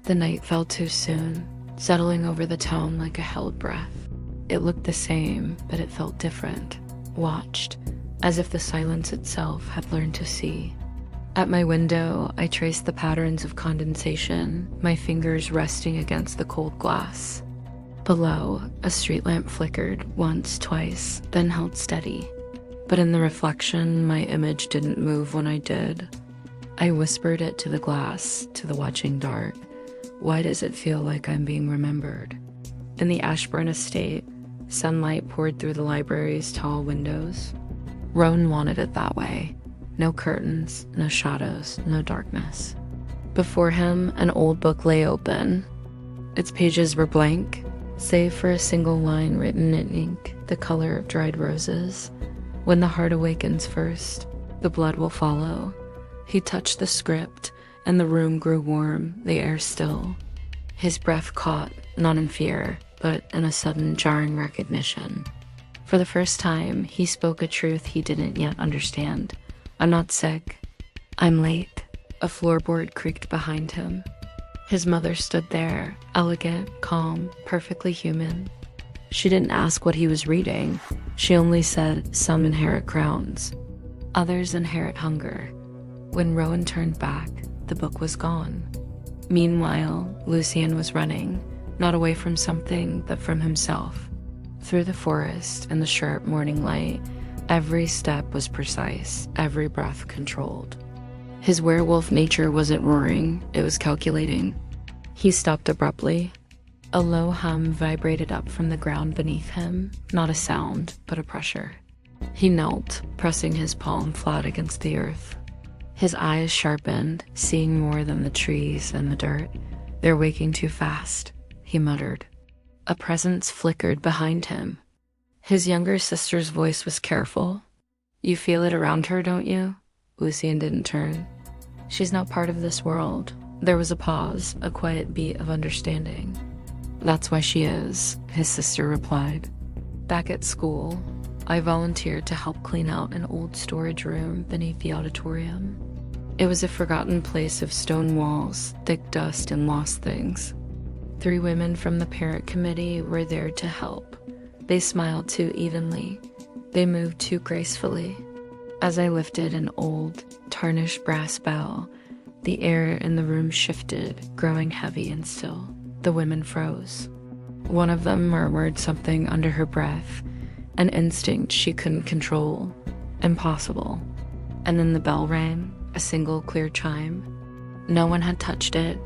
The night fell too soon, settling over the town like a held breath. It looked the same, but it felt different, watched, as if the silence itself had learned to see. At my window, I traced the patterns of condensation, my fingers resting against the cold glass. Below, a street lamp flickered once, twice, then held steady. But in the reflection, my image didn't move when I did. I whispered it to the glass, to the watching dart. Why does it feel like I'm being remembered? In the Ashburn estate, sunlight poured through the library's tall windows. Rowan wanted it that way. No curtains, no shadows, no darkness. Before him, an old book lay open. Its pages were blank, save for a single line written in ink, the color of dried roses. When the heart awakens first, the blood will follow. He touched the script, and the room grew warm, the air still. His breath caught, not in fear, but in a sudden jarring recognition. For the first time, he spoke a truth he didn't yet understand. I'm not sick. I'm late. A floorboard creaked behind him. His mother stood there, elegant, calm, perfectly human. She didn't ask what he was reading. She only said, some inherit crowns. Others inherit hunger. When Rowan turned back, the book was gone. Meanwhile, Lucien was running, not away from something, but from himself. Through the forest and the sharp morning light, every step was precise, every breath controlled. His werewolf nature wasn't roaring, it was calculating. He stopped abruptly. A low hum vibrated up from the ground beneath him, not a sound, but a pressure. He knelt, pressing his palm flat against the earth. His eyes sharpened, seeing more than the trees and the dirt. They're waking too fast, he muttered. A presence flickered behind him. His younger sister's voice was careful. You feel it around her, don't you? Lucien didn't turn. She's not part of this world. There was a pause, a quiet beat of understanding. That's why she is, his sister replied. Back at school, I volunteered to help clean out an old storage room beneath the auditorium. It was a forgotten place of stone walls, thick dust, and lost things. 3 women from the parent committee were there to help. They smiled too evenly. They moved too gracefully. As I lifted an old, tarnished brass bell, the air in the room shifted, growing heavy and still. The women froze. One of them murmured something under her breath, an instinct she couldn't control. Impossible. And then the bell rang, a single clear chime. No one had touched it,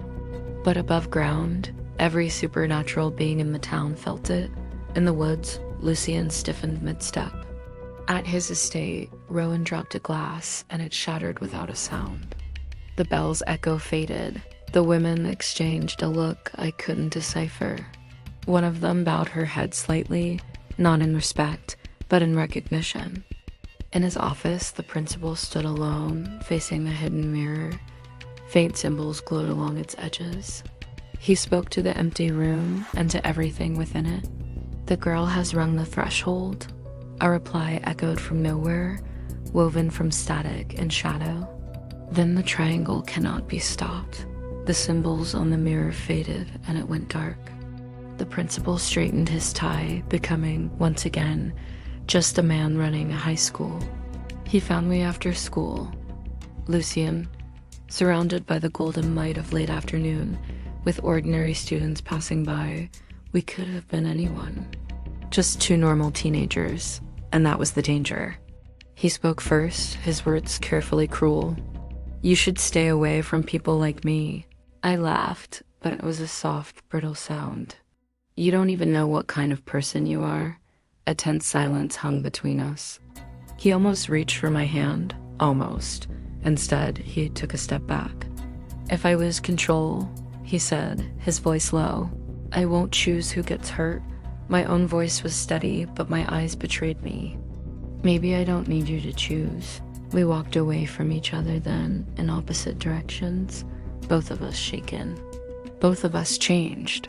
but above ground, every supernatural being in the town felt it. In the woods, Lucien stiffened mid-step. At his estate, Rowan dropped a glass, and it shattered without a sound. The bell's echo faded. The women exchanged a look I couldn't decipher. One of them bowed her head slightly, not in respect, but in recognition. In his office, the principal stood alone, facing the hidden mirror. Faint symbols glowed along its edges. He spoke to the empty room and to everything within it. The girl has rung the threshold. A reply echoed from nowhere, woven from static and shadow. Then the triangle cannot be stopped. The symbols on the mirror faded and it went dark. The principal straightened his tie, becoming, once again, just a man running a high school. He found me after school. Lucien, surrounded by the golden light of late afternoon, with ordinary students passing by, we could have been anyone. Just 2 normal teenagers, and that was the danger. He spoke first, his words carefully cruel. You should stay away from people like me. I laughed, but it was a soft, brittle sound. You don't even know what kind of person you are. A tense silence hung between us. He almost reached for my hand, almost. Instead, he took a step back. If I lose control, he said, his voice low, I won't choose who gets hurt. My own voice was steady, but my eyes betrayed me. Maybe I don't need you to choose. We walked away from each other then, in opposite directions, both of us shaken. Both of us changed.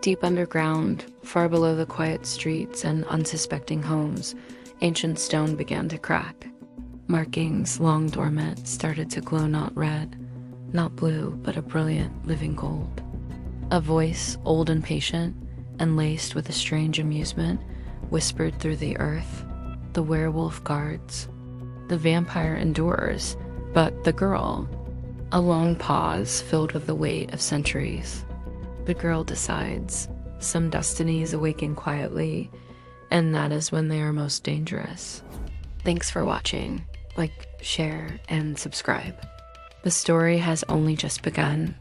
Deep underground, far below the quiet streets and unsuspecting homes, ancient stone began to crack. Markings, long dormant, started to glow not red, not blue, but a brilliant, living gold. A voice, old and patient, and laced with a strange amusement, whispered through the earth. The werewolf guards. The vampire endures, but the girl. A long pause filled with the weight of centuries. The girl decides. Some destinies awaken quietly, and that is when they are most dangerous. Thanks for watching. Like, share, and subscribe. The story has only just begun.